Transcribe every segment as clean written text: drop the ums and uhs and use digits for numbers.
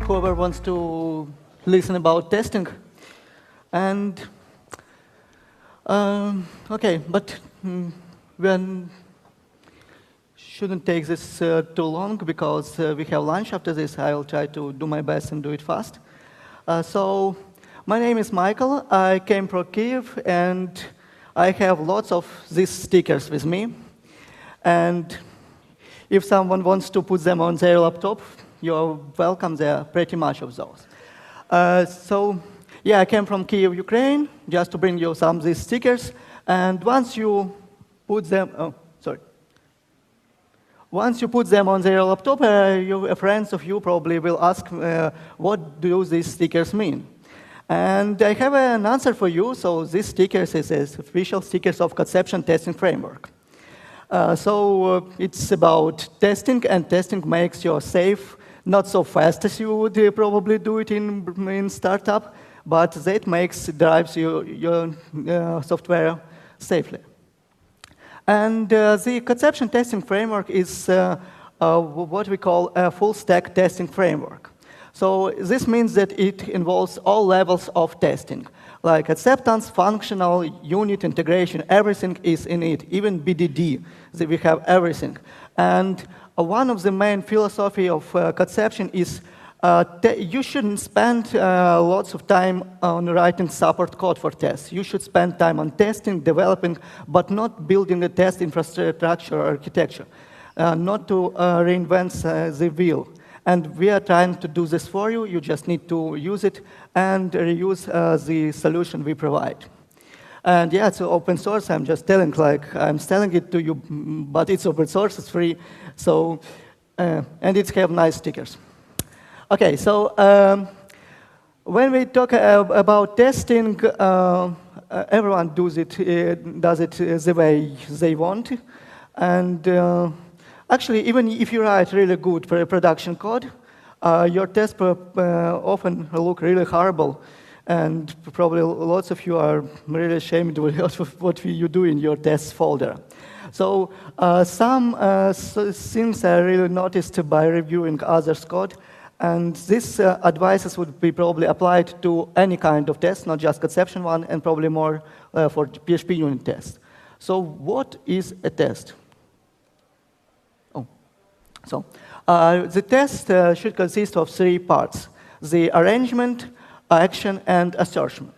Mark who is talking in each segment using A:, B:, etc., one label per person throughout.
A: Whoever wants to listen about testing. And okay, but we shouldn't take this too long because we have lunch after this. I'll try to do my best and do it fast. So my name is Michael. I came from Kyiv, and I have lots of these stickers with me. And if someone wants to put them on their laptop, you're welcome. There are pretty much of those. So yeah, I came from Kyiv, Ukraine, just to bring you some of these stickers. And once you put them, once you put them on their laptop, friends of you probably will ask, what do these stickers mean? And I have an answer for you. So these stickers is official stickers of Codeception testing framework. It's about testing, and testing makes you safe. Not so fast as you would probably do it in startup, but that drives your software safely. And the Codeception testing framework is what we call a full-stack testing framework. So this means that it involves all levels of testing, like acceptance, functional, unit, integration, everything is in it, even BDD, we have everything. And one of the main philosophy of Codeception is you shouldn't spend lots of time on writing support code for tests. You should spend time on testing, developing, but not building a test infrastructure or architecture, not to reinvent the wheel. And we are trying to do this for you. You just need to use it and reuse the solution we provide. And yeah, it's open source. I'm just telling, I'm selling it to you, but it's open source, it's free. So, and it have nice stickers. Okay, so when we talk about testing, everyone does it the way they want. And actually, even if you write really good production code, your tests often look really horrible. And probably lots of you are really ashamed of what you do in your tests folder. So some things I really noticed by reviewing others' code. And these advices would be probably applied to any kind of test, not just Codeception one, and probably more for PHP unit tests. So what is a test? The test should consist of 3 parts: the arrangement, action, and assertion.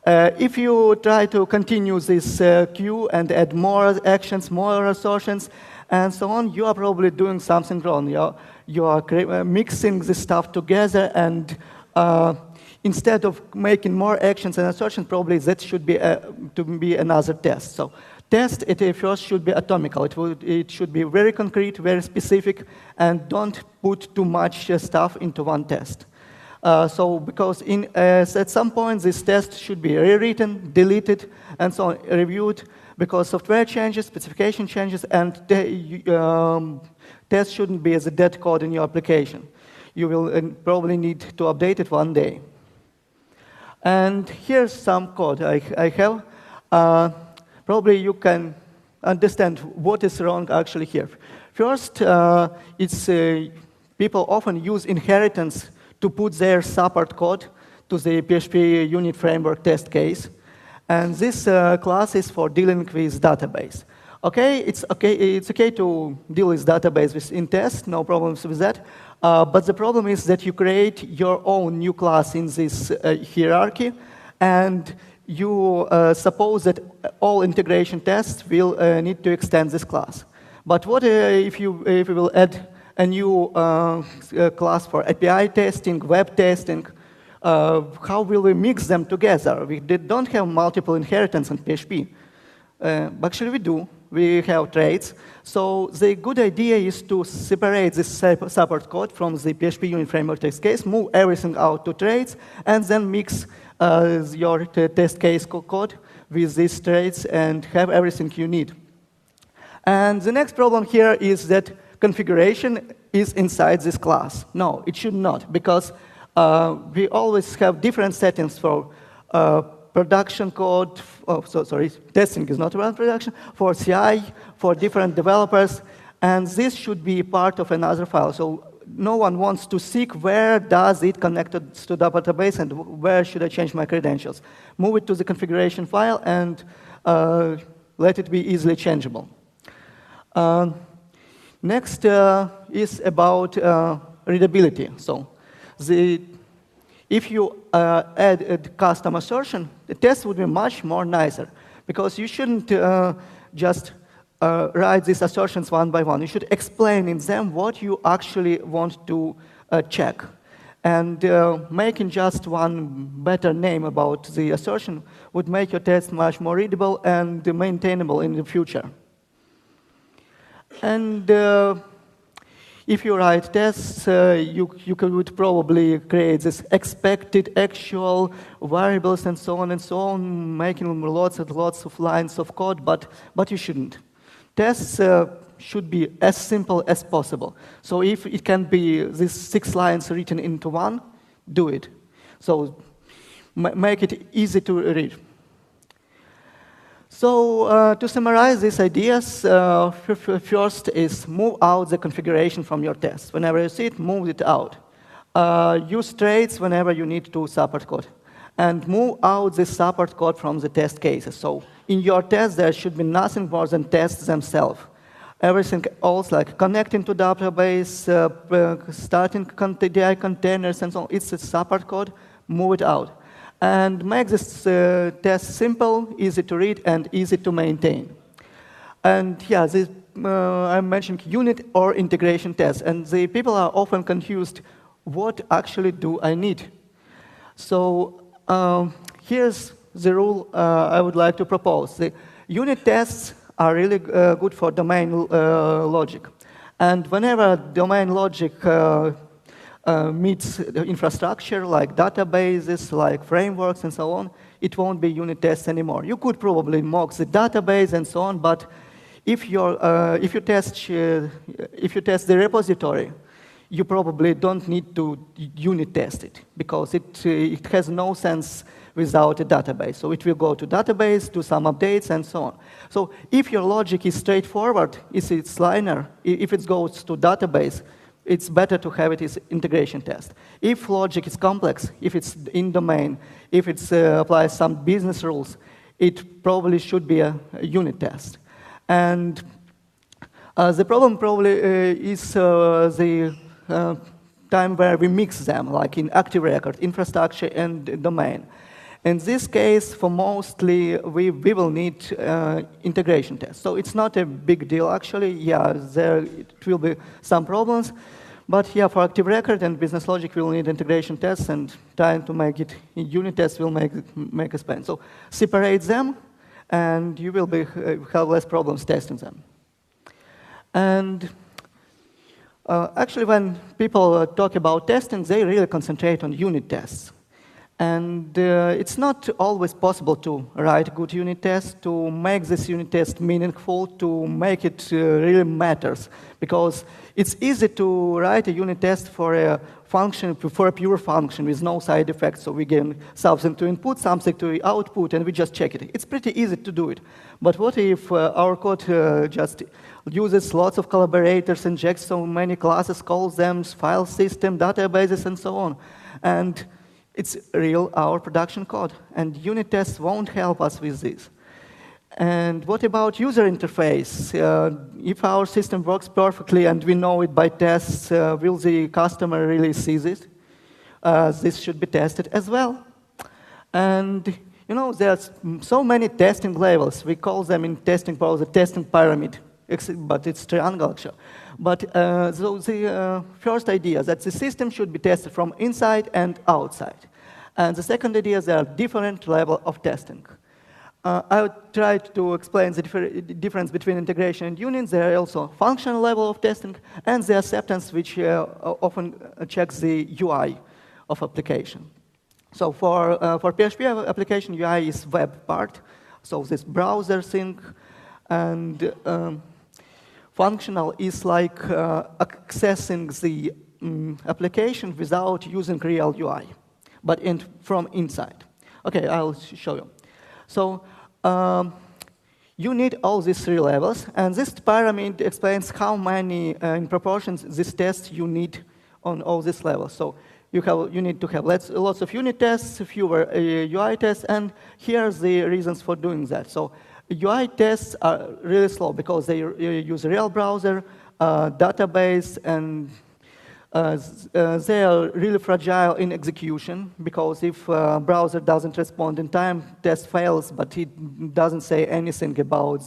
A: If you try to continue this queue and add more actions, more assertions, and so on, you are probably doing something wrong. You are mixing this stuff together, and instead of making more actions and assertions, probably that should be to be another test. So test, it first should be atomical. It should be very concrete, very specific, and don't put too much stuff into one test. Because at some point, this test should be rewritten, deleted, and so on, reviewed, because software changes, specification changes, and test shouldn't be as a dead code in your application. You will probably need to update it one day. And here's some code I have. Probably you can understand what is wrong actually here. First, people often use inheritance to put their support code to the PHP unit framework test case. And this class is for dealing with database. It's okay to deal with database in test, no problems with that. But the problem is that you create your own new class in this hierarchy, and you suppose that all integration tests will need to extend this class. But what if you will add a new class for API testing, web testing? How will we mix them together? We don't have multiple inheritance in PHP. Actually, we do. We have traits. So the good idea is to separate this support code from the PHP unit framework test case, move everything out to traits, and then mix your test case code with these traits and have everything you need. And the next problem here is that configuration is inside this class. No, it should not, because we always have different settings for production code. Sorry, testing is not around production, for CI, for different developers, and this should be part of another file. So no one wants to seek where does it connect to the database and where should I change my credentials. Move it to the configuration file and let it be easily changeable. Next is about readability. So if you add a custom assertion, the test would be much more nicer, because you shouldn't just write these assertions one by one. You should explain in them what you actually want to check. And making just one better name about the assertion would make your test much more readable and maintainable in the future. And if you write tests, you could probably create this expected, actual variables and so on, making lots and lots of lines of code, but you shouldn't. Tests should be as simple as possible. So if it can be these 6 lines written into one, do it. So make it easy to read. So to summarize these ideas, first is move out the configuration from your test. Whenever you see it, move it out. Use traits whenever you need to support code. And move out the support code from the test cases. So in your test, there should be nothing more than tests themselves. Everything else, like connecting to database, starting DI containers, and so on, it's a support code, move it out. And make this test simple, easy to read, and easy to maintain. And yeah, I'm mentioning unit or integration tests, and the people are often confused, what actually do I need? So here's the rule I would like to propose. The unit tests are really good for domain logic. And whenever domain logic meets the infrastructure, like databases, like frameworks, and so on, it won't be unit tests anymore. You could probably mock the database and so on, but if you test the repository, you probably don't need to unit test it, because it has no sense without a database. So it will go to database, do some updates, and so on. So if your logic is straightforward, if it's linear, if it goes to database, it's better to have it as integration test. If logic is complex, if it's in domain, if it applies some business rules, it probably should be a unit test. And the problem probably is the time where we mix them, like in active record, infrastructure, and domain. In this case, for mostly, we will need integration tests. So it's not a big deal, actually. Yeah, it will be some problems. But yeah, for active record and business logic, we'll need integration tests, and trying to make it in unit tests will make us pain. So separate them, and you will have less problems testing them. And actually, when people talk about testing, they really concentrate on unit tests. And it's not always possible to write good unit tests, to make this unit test meaningful, to make it really matters. Because it's easy to write a unit test for a function, for a pure function with no side effects. So we get something to input, something to output, and we just check it. It's pretty easy to do it. But what if our code just uses lots of collaborators, injects so many classes, calls them file system, databases, and so on? And it's our production code, and unit tests won't help us with this. And what about user interface? If our system works perfectly and we know it by tests, will the customer really see this? This should be tested as well. And you know, there's so many testing levels. We call them in testing the testing pyramid, but it's triangle actually. But so the first idea is that the system should be tested from inside and outside. And the second idea is there are different levels of testing. I tried to explain the difference between integration and units. There are also functional level of testing and the acceptance, which often checks the UI of application. So for PHP application, UI is web part, so this browser thing, and functional is like accessing the application without using real UI, but from inside. Okay, I'll show you. So you need all these three levels, and this pyramid explains how many, in proportions, this test you need on all these levels. So you need to have lots of unit tests, fewer UI tests, and here are the reasons for doing that. So UI tests are really slow because they use a real browser, database, and they are really fragile in execution, because if a browser doesn't respond in time, test fails, but it doesn't say anything about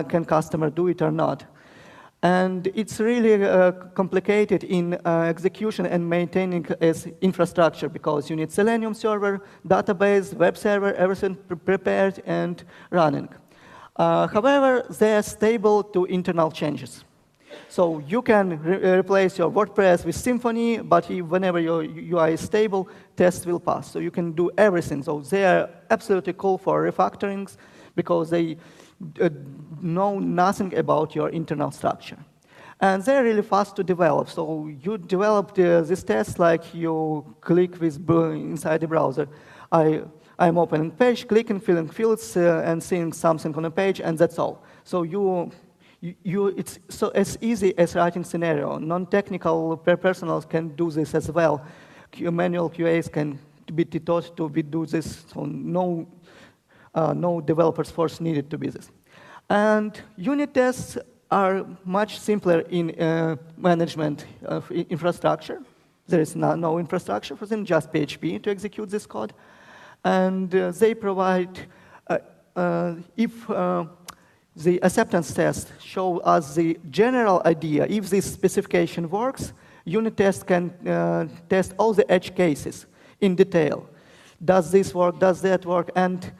A: can customer do it or not. And it's really complicated in execution and maintaining as infrastructure, because you need Selenium server, database, web server, everything prepared and running. However, they are stable to internal changes. So you can replace your WordPress with Symfony, but whenever your UI is stable, tests will pass. So you can do everything. So they are absolutely cool for refactorings, because they know nothing about your internal structure. And they're really fast to develop. So you develop this test like you click inside the browser. I'm opening page, clicking, filling fields, and seeing something on a page, and that's all. So it's so as easy as writing scenario. Non-technical personals can do this as well. Manual QAs can be taught to do this, so no developers force needed to be this. And unit tests are much simpler in management of infrastructure. There is no infrastructure for them, just PHP to execute this code. And they provide, if the acceptance test show us the general idea, if this specification works, unit test can test all the edge cases in detail. Does this work? Does that work? And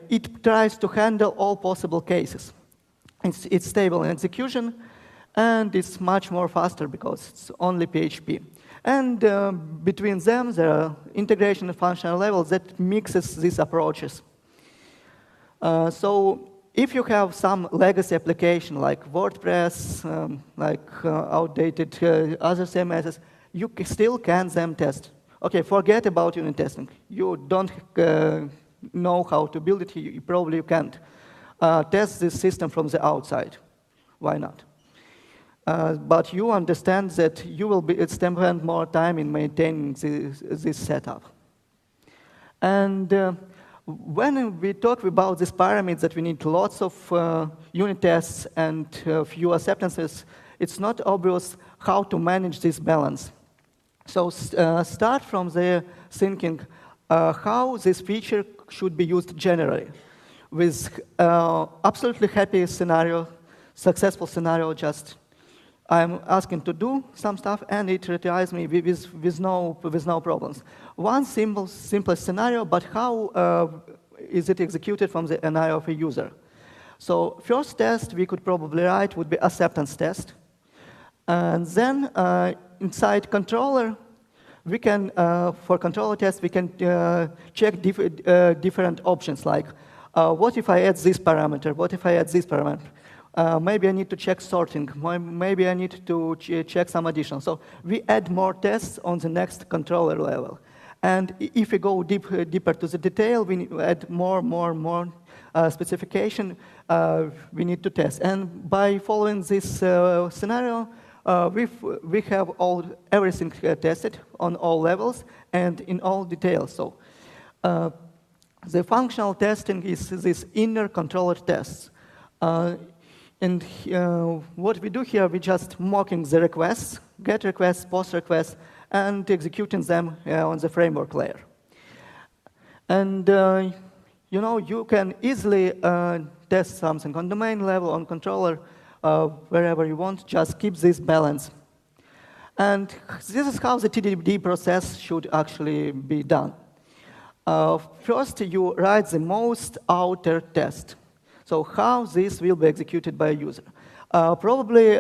A: it tries to handle all possible cases. It's stable in execution, and it's much more faster because it's only PHP. And between them, there are integration and functional levels that mixes these approaches. So if you have some legacy application like WordPress, outdated other CMSs, you still can them test. Okay, forget about unit testing. You don't know how to build it, probably you can't. Test this system from the outside. Why not? But you understand that you will spend more time in maintaining this setup. And when we talk about this pyramid that we need lots of unit tests and few acceptances, it's not obvious how to manage this balance. So start from the thinking how this feature should be used generally. With absolutely happy scenario, successful scenario, just I'm asking to do some stuff, and it retries me with no problems. One simple scenario, but how is it executed from the eye of a user? So first test we could probably write would be acceptance test. And then inside controller, we can, for controller test, we can check different options, like what if I add this parameter? What if I add this parameter? Maybe I need to check sorting. Maybe I need to check some additional. So we add more tests on the next controller level. And if we go deeper to the detail, we add more specification we need to test. And by following this scenario, we have everything tested on all levels and in all details. So the functional testing is this inner controller tests. And what we do here, we just mocking the requests, get requests, post requests, and executing them on the framework layer. And you can easily test something on domain level, on controller, wherever you want. Just keep this balance. And this is how the TDD process should actually be done. First, you write the most outer test. So how this will be executed by a user. Probably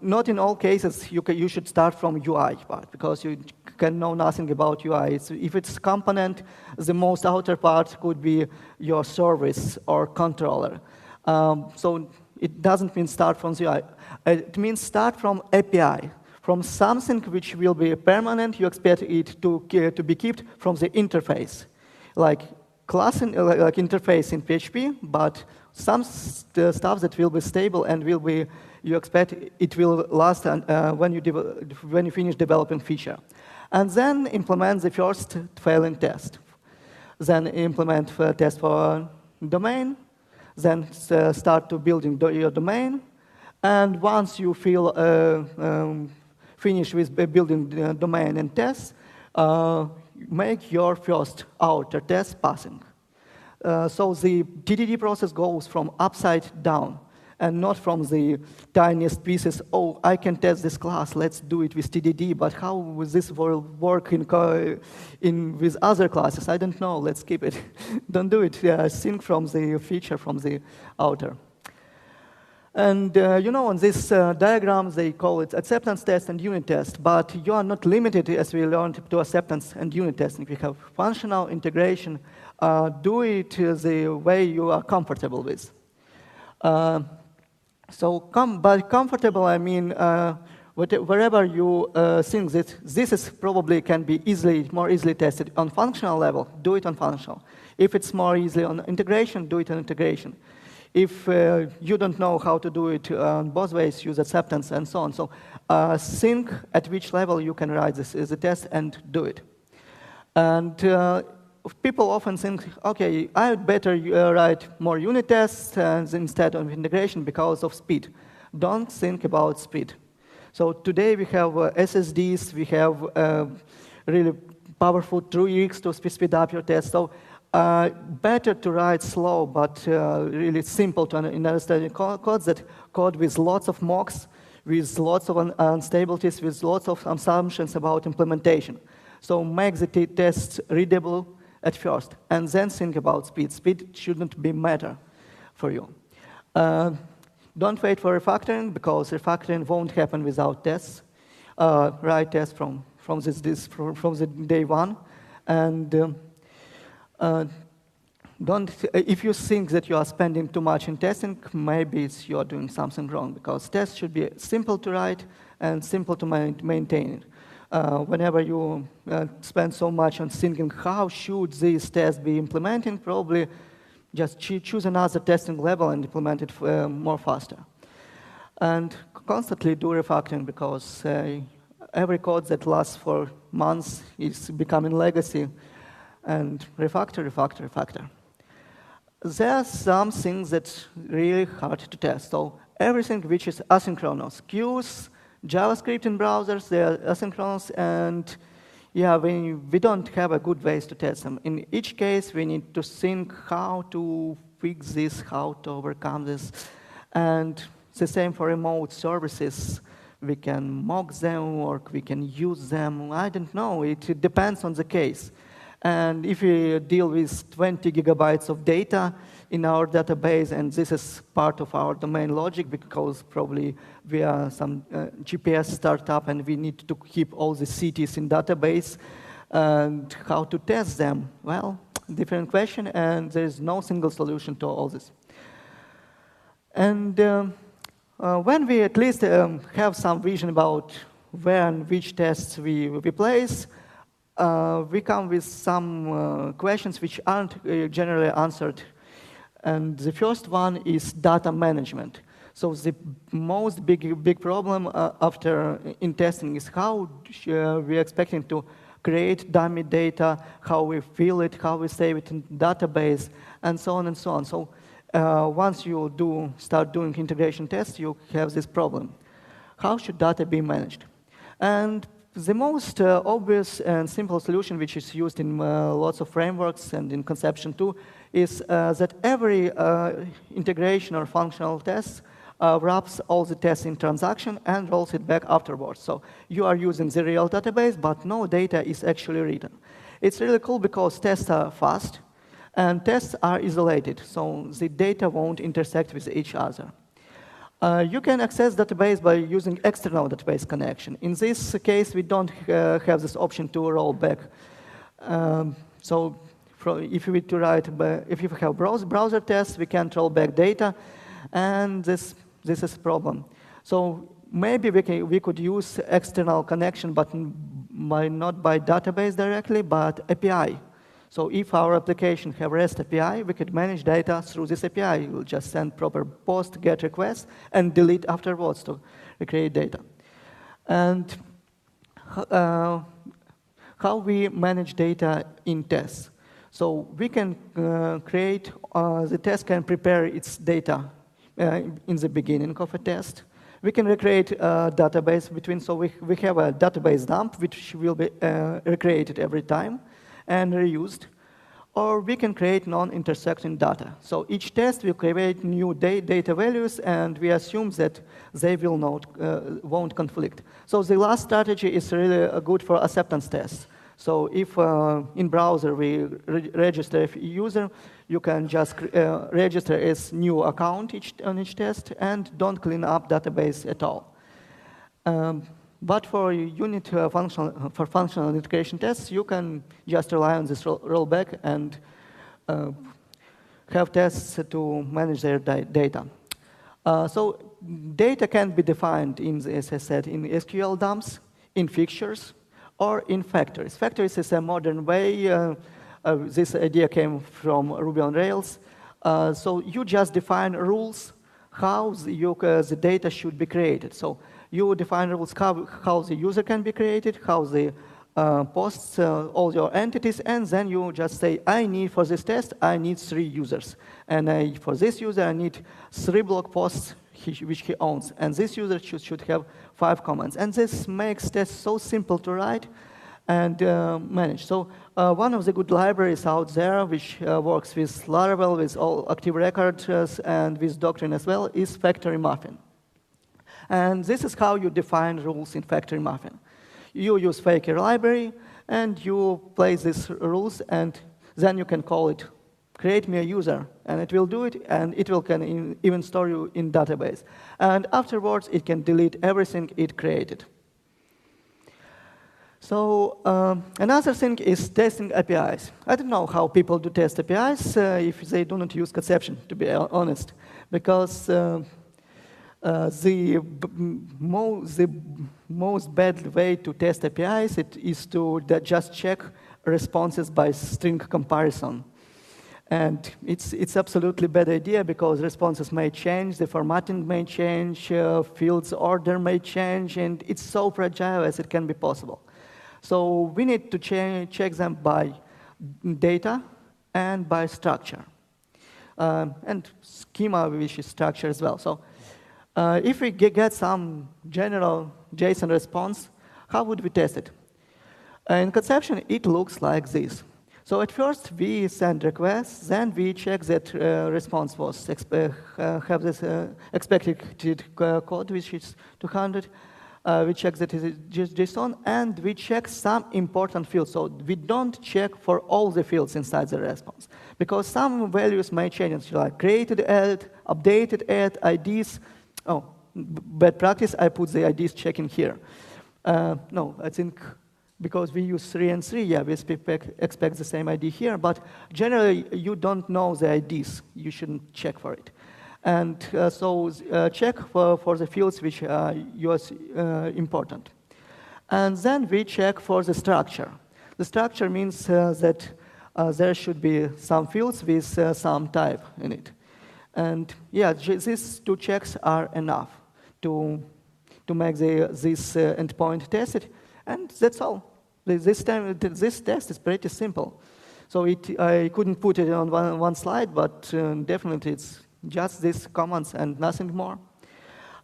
A: not in all cases you should start from UI part, because you can know nothing about UI. If it's component, the most outer part could be your service or controller. So it doesn't mean start from the UI. It means start from API, from something which will be permanent. You expect it to be kept from the interface, like class like interface in PHP, but some stuff that will be stable and will be, you expect it will last when you finish developing feature. And then implement the first failing test. Then implement test for domain. Then start to building your domain. And once you feel finished with building the domain and tests, make your first outer test passing. So the TDD process goes from upside down and not from the tiniest pieces. Oh, I can test this class, let's do it with TDD, but how will this work with other classes? I don't know, let's keep it. Don't do it, sync from the feature from the outer. And you know, on this diagram, they call it acceptance test and unit test, but you are not limited, as we learned, to acceptance and unit testing. We have functional integration. Do it the way you are comfortable with. So by comfortable, I mean wherever you think that this is probably can be more easily tested on functional level, do it on functional. If it's more easily on integration, do it on integration. If you don't know how to do it both ways, use acceptance and so on. So think at which level you can write this as a test and do it. And people often think, okay, I'd better write more unit tests instead of integration because of speed. Don't think about speed. So today we have SSDs, we have really powerful TrueX to speed up your test. So better to write slow, but really simple to understand code, that code with lots of mocks, with lots of instabilities, with lots of assumptions about implementation. So make the tests readable at first, and then think about speed. Speed shouldn't be matter for you. Don't wait for refactoring, because refactoring won't happen without tests. Write tests from the day one, and if you think that you are spending too much in testing, maybe you are doing something wrong, because tests should be simple to write and simple to maintain. Whenever you spend so much on thinking how should these tests be implemented, probably just choose another testing level and implement it more faster. And constantly do refactoring, because every code that lasts for months is becoming legacy. And refactor, refactor, refactor. There are some things that's really hard to test. So everything which is asynchronous, queues, JavaScript in browsers, they are asynchronous, and yeah, we don't have a good ways to test them. In each case, we need to think how to fix this, how to overcome this. And the same for remote services. We can mock them, or we can use them. I don't know. It depends on the case. And if we deal with 20 gigabytes of data in our database, and this is part of our domain logic, because probably we are some GPS startup and we need to keep all the cities in database, and how to test them? Well, different question, and there is no single solution to all this. And when we at least have some vision about where and which tests we place, we come with some questions which aren't generally answered. And the first one is data management. So the most big problem in testing is how we're expecting to create dummy data, how we fill it, how we save it in database, and so on and so on. So once you start doing integration tests, you have this problem. How should data be managed? And the most obvious and simple solution, which is used in lots of frameworks and in Codeception too, is that every integration or functional test wraps all the tests in transaction and rolls it back afterwards. So you are using the real database, but no data is actually written. It's really cool because tests are fast and tests are isolated, so the data won't intersect with each other. You can access database by using external database connection. In this case, we don't have this option to roll back. So if you have browser tests, we can't roll back data. And this is a problem. So maybe we could use external connection, but not by database directly, but API. So if our application have REST API, we could manage data through this API. We'll just send proper post, GET requests, and delete afterwards to recreate data. And how we manage data in tests. So we can create, the test can prepare its data in the beginning of a test. We can recreate a database between, so we have a database dump, which will be recreated every time and reused. Or we can create non-intersecting data. So each test will create new data values, and we assume that they will won't conflict. So the last strategy is really good for acceptance tests. So if in browser we register a user, you can just register as new account on each test and don't clean up database at all. But for unit functional integration tests, you can just rely on this rollback and have tests to manage their data. So data can be defined as I said, in SQL dumps, in fixtures, or in factories. Factories is a modern way. This idea came from Ruby on Rails. So you just define rules how the data should be created. So you define rules how the user can be created, how the posts all your entities, and then you just say, I need for this test, I need 3 users. And for this user, I need 3 blog posts which he owns. And this user should have 5 comments. And this makes tests so simple to write and manage. So one of the good libraries out there, which works with Laravel, with all active records, and with Doctrine as well, is FactoryMuffin. And this is how you define rules in FactoryMuffin. You use Faker library, and you place these rules, and then you can call it, create me a user, and it will do it, and it will can even store you in database. And afterwards, it can delete everything it created. So another thing is testing APIs. I don't know how people do test APIs if they do not use Codeception, to be honest, because the most bad way to test APIs is to just check responses by string comparison. And it's absolutely bad idea because responses may change, the formatting may change, fields order may change, and it's so fragile as it can be possible. So we need to check them by data and by structure. And schema, which is structure as well. So if we get some general JSON response, how would we test it? In Codeception, it looks like this. So at first, we send requests, then we check that response was have this expected code, which is 200. We check that it is just JSON, and we check some important fields. So we don't check for all the fields inside the response, because some values may change, like created add, updated add, IDs. Oh, bad practice, I put the IDs checking here. No, I think because we use 3 and 3, yeah, we expect the same ID here, but generally you don't know the IDs. You shouldn't check for it. And so check for the fields which are important. And then we check for the structure. The structure means that there should be some fields with some type in it. And yeah, these 2 checks are enough to make this endpoint tested. And that's all. This test is pretty simple. So I couldn't put it on one slide, but definitely it's just these commands and nothing more.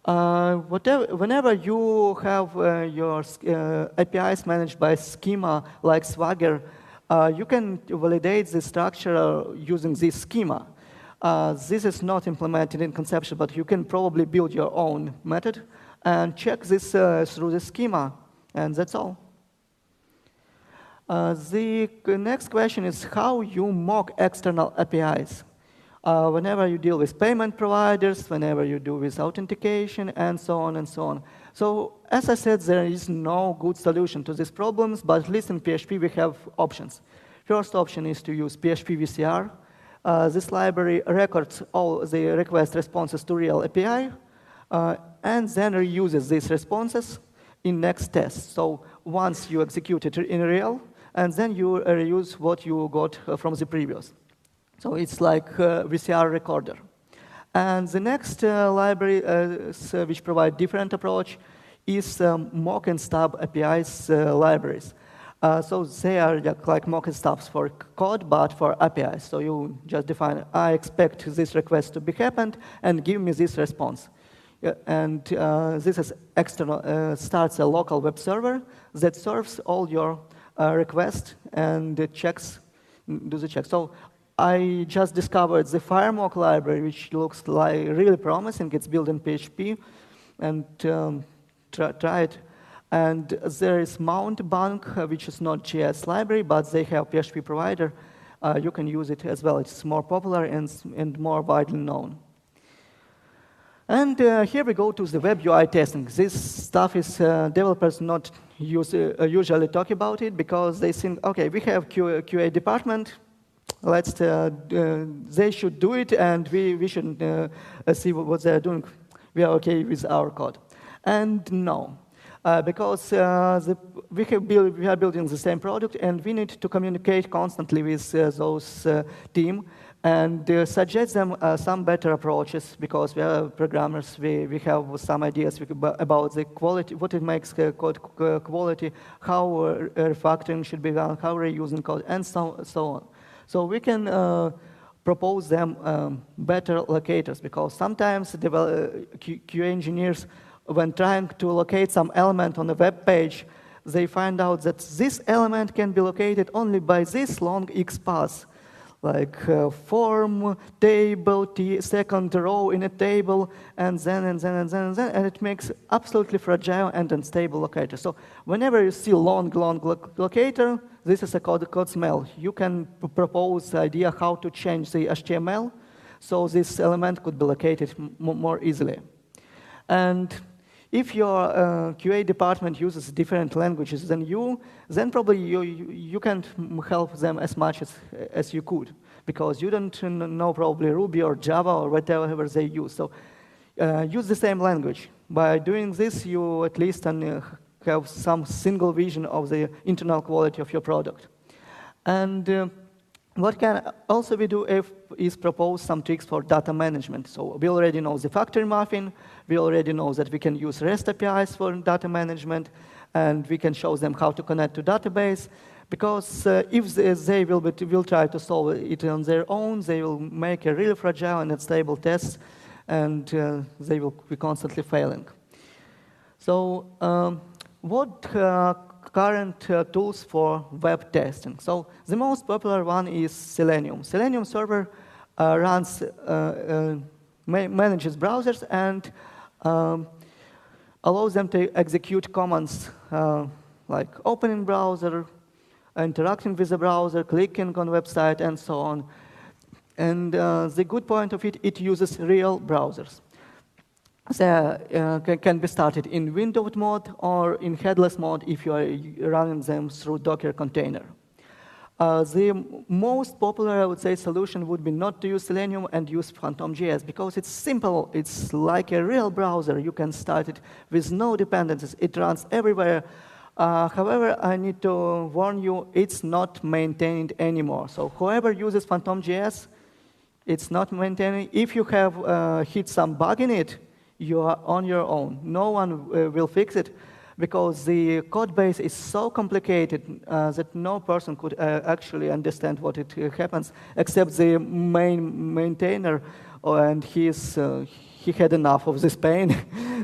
A: Whenever you have your APIs managed by schema like Swagger, you can validate the structure using this schema. This is not implemented in Codeception, but you can probably build your own method and check this through the schema, and that's all. The next question is how you mock external APIs. Whenever you deal with payment providers, whenever you do with authentication, and so on and so on. So as I said, there is no good solution to these problems, but at least in PHP we have options. First option is to use php-vcr. This library records all the request responses to real API, and then reuses these responses in next test. So once you execute it in real, and then you reuse what you got from the previous. So it's like a VCR recorder. And the next library, which provide different approach, is mock and stub APIs libraries. So they are like mock and stubs for code, but for APIs. So you just define, I expect this request to be happened, and give me this response. And this is external, starts a local web server that serves all your requests and checks, do the check. So I just discovered the FireMock library, which looks like really promising. It's built in PHP, and try it. And there is Mountbank, which is not JS library, but they have PHP provider. You can use it as well. It's more popular and more widely known. And here we go to the web UI testing. This stuff is developers not usually talk about it because they think, okay, we have QA department. Let's they should do it, and we should see what they're doing. We are okay with our code. And no, because we are building the same product, and we need to communicate constantly with those team and suggest them some better approaches, because we are programmers. We have some ideas about the quality, what it makes code quality, how refactoring should be done, how reusing code, and so on. So we can propose them better locators, because sometimes QA engineers, when trying to locate some element on a web page, they find out that this element can be located only by this long XPath, like form, table, second row in a table, and then, and it makes absolutely fragile and unstable locator. So whenever you see long locator, this is a code smell. You can propose the idea how to change the HTML, so this element could be located more easily. And if your QA department uses different languages than you, then probably you can't help them as much as you could, because you don't know probably Ruby or Java or whatever they use. So use the same language. By doing this, you at least have some single vision of the internal quality of your product. And what can also we do is propose some tricks for data management. So we already know the FactoryMuffin. We already know that we can use REST APIs for data management, and we can show them how to connect to database. Because if they will try to solve it on their own, they will make a really fragile and unstable test, and they will be constantly failing. So what current tools for web testing? So the most popular one is Selenium. Selenium server runs, manages browsers and allows them to execute commands like opening browser, interacting with the browser, clicking on website, and so on. And the good point of it, it uses real browsers. They can be started in windowed mode or in headless mode if you are running them through Docker container. The most popular, I would say, solution would be not to use Selenium and use PhantomJS, because it's simple. It's like a real browser. You can start it with no dependencies. It runs everywhere. However, I need to warn you, it's not maintained anymore. So whoever uses PhantomJS, it's not maintained. If you have hit some bug in it, you are on your own. No one will fix it, because the code base is so complicated that no person could actually understand what it happens, except the main maintainer, and he had enough of this pain,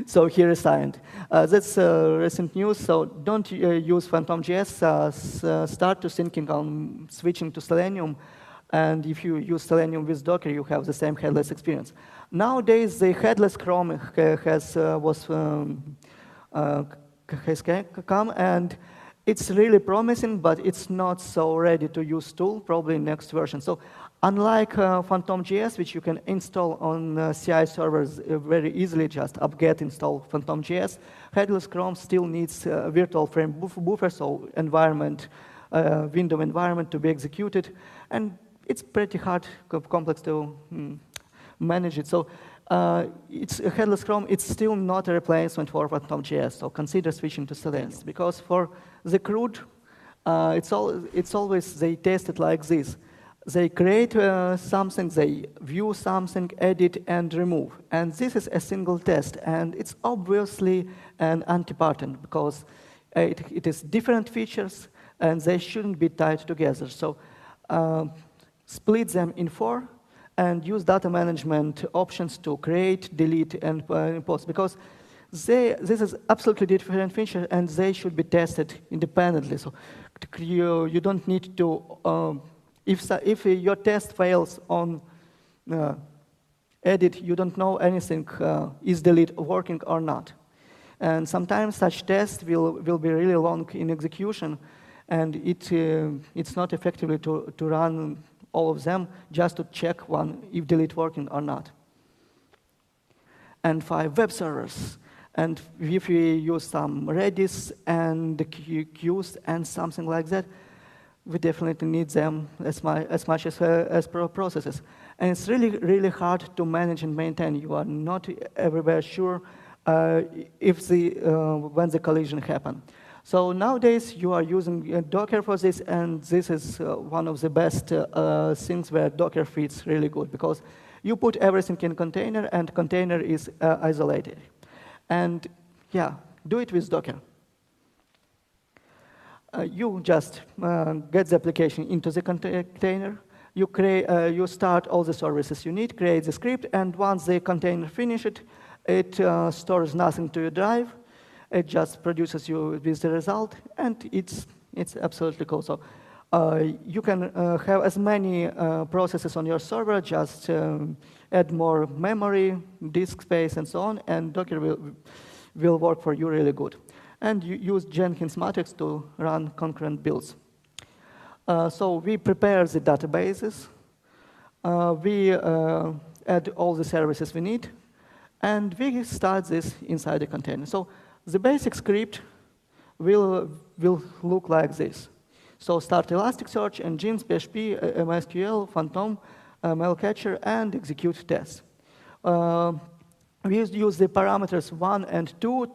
A: so he resigned. That's recent news, so don't use PhantomJS. Start to thinking on switching to Selenium, and if you use Selenium with Docker, you have the same headless experience. Nowadays, the headless Chrome has come, and it's really promising, but it's not so ready to use tool, probably next version. So unlike PhantomJS, which you can install on CI servers very easily, just apt-get install PhantomJS, headless Chrome still needs virtual frame buffer, so environment, window environment to be executed. And it's pretty hard, complex to manage it. So it's a headless Chrome. It's still not a replacement for PhantomJS. So consider switching to Selenium, because for the CRUD, it's always they test it like this. They create something, they view something, edit, and remove. And this is a single test. And it's obviously an anti-pattern, because it is different features, and they shouldn't be tied together. So split them in 4, and use data management options to create, delete, and post, because this is absolutely different feature, and they should be tested independently. So you don't need to, if your test fails on edit, you don't know anything, is delete working or not. And sometimes such tests will be really long in execution, and it's not effectively to run all of them just to check one if delete working or not. And 5 web servers. And if we use some Redis and queues and something like that, we definitely need them as much as processes. And it's really, really hard to manage and maintain. You are not everywhere sure if when the collision happens. So nowadays, you are using Docker for this, and this is one of the best things where Docker fits really good, because you put everything in container, and container is isolated. And yeah, do it with Docker. You just get the application into the container. You start all the services you need, create the script, and once the container finishes it stores nothing to your drive. It just produces you with the result, and it's absolutely cool. So you can have as many processes on your server, just add more memory, disk space, and so on, and Docker will work for you really good. And you use Jenkins Matrix to run concurrent builds. So we prepare the databases. We add all the services we need, and we start this inside the container. So the basic script will look like this. So start Elasticsearch, engines, PHP, MySQL, Phantom, Mailcatcher, and execute tests. We use the parameters 1 and 2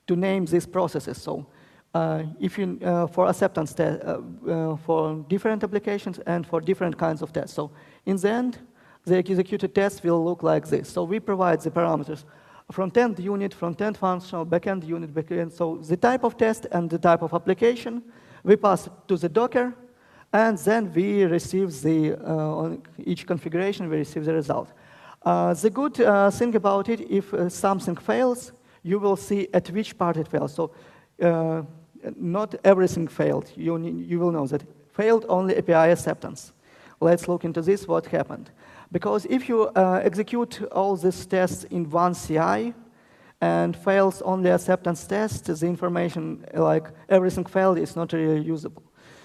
A: to name these processes. So if you for acceptance test, for different applications and for different kinds of tests. So in the end, the executed test will look like this. So we provide the parameters: front-end unit, front-end functional, back-end unit, back-end. So the type of test and the type of application, we pass it to the Docker, and then we receive on each configuration, we receive the result. The good thing about it, if something fails, you will see at which part it fails. So not everything failed. You will know that failed only API acceptance. Let's look into this, what happened. Because if you execute all these tests in one CI and fails only acceptance test, the information like everything failed is not really usable.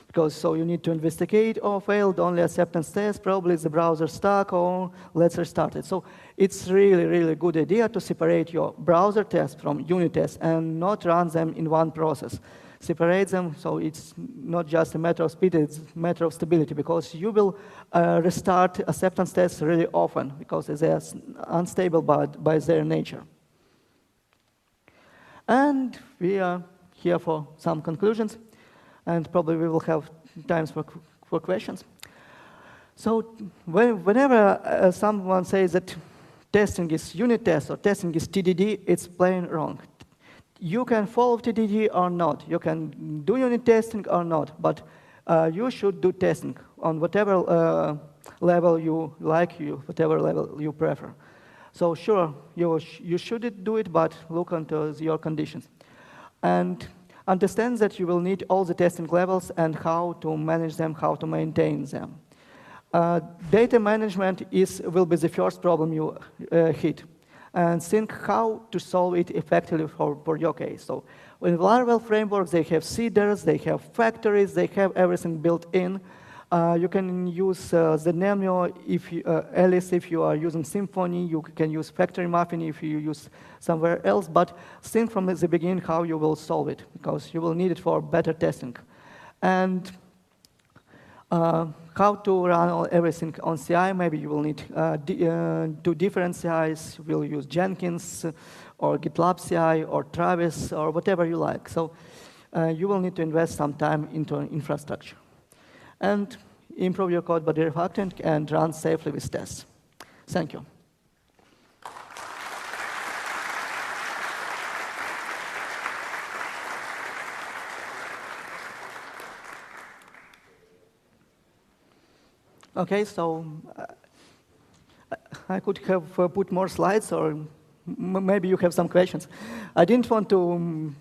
A: Because so you need to investigate, or failed only acceptance test, probably the browser stuck, or let's restart it. So it's really, really good idea to separate your browser tests from unit tests and not run them in one process. Separate them, so it's not just a matter of speed, it's a matter of stability, because you will restart acceptance tests really often, because they are unstable by their nature. And we are here for some conclusions, and probably we will have times for questions. So whenever someone says that testing is unit test or testing is TDD, it's plain wrong. You can follow TDD or not. You can do unit testing or not, but you should do testing on whatever level you like, whatever level you prefer. So sure, you should do it, but look into your conditions. And understand that you will need all the testing levels and how to manage them, how to maintain them. Data management will be the first problem you hit. And think how to solve it effectively for your case. So in Laravel frameworks, they have seeders, they have factories, they have everything built in. You can use the Nemo Alice if you are using Symfony. You can use FactoryMuffin if you use somewhere else. But think from the beginning how you will solve it, because you will need it for better testing. And How to run everything on CI? Maybe you will need two different CIs. You will use Jenkins or GitLab CI or Travis or whatever you like. So you will need to invest some time into infrastructure. And improve your code by refactoring and run safely with tests. Thank you. Okay, so I could have put more slides, or maybe you have some questions. I didn't want to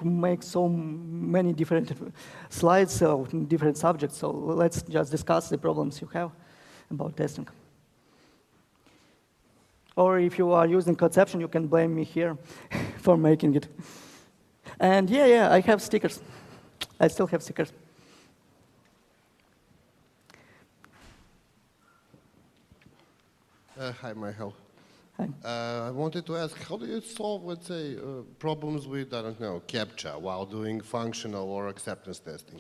A: make so many different slides of different subjects, so let's just discuss the problems you have about testing. Or if you are using Codeception, you can blame me here for making it. And yeah, I have stickers. I still have stickers.
B: Hi, Michael.
A: Hi.
B: I wanted to ask, how do you solve, let's say, problems with, I don't know, CAPTCHA while doing functional or acceptance testing?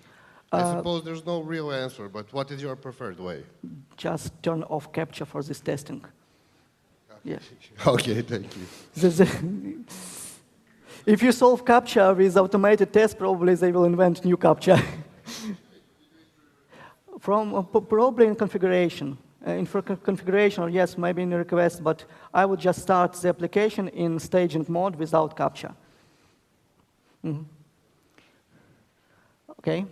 B: I suppose there's no real answer, but what is your preferred way?
A: Just turn off CAPTCHA for this testing.
B: Okay.
A: Yeah.
B: Okay, thank you.
A: If you solve CAPTCHA with automated tests, probably they will invent new CAPTCHA. Probably in configuration. In configuration, yes, maybe in a request, but I would just start the application in staging mode without CAPTCHA. Mm-hmm. Okay.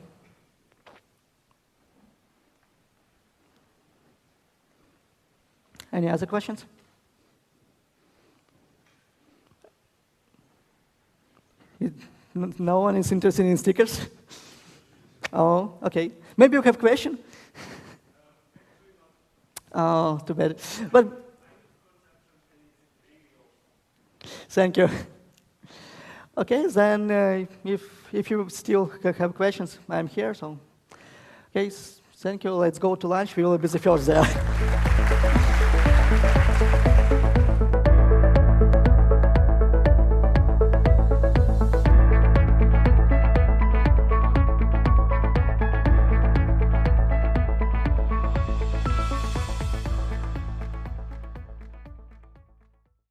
A: Any other questions? No one is interested in stickers? Oh, okay. Maybe you have a question? Oh, too bad. But thank you. Okay, then if you still have questions, I'm here. So, okay, thank you. Let's go to lunch. We will be the first there.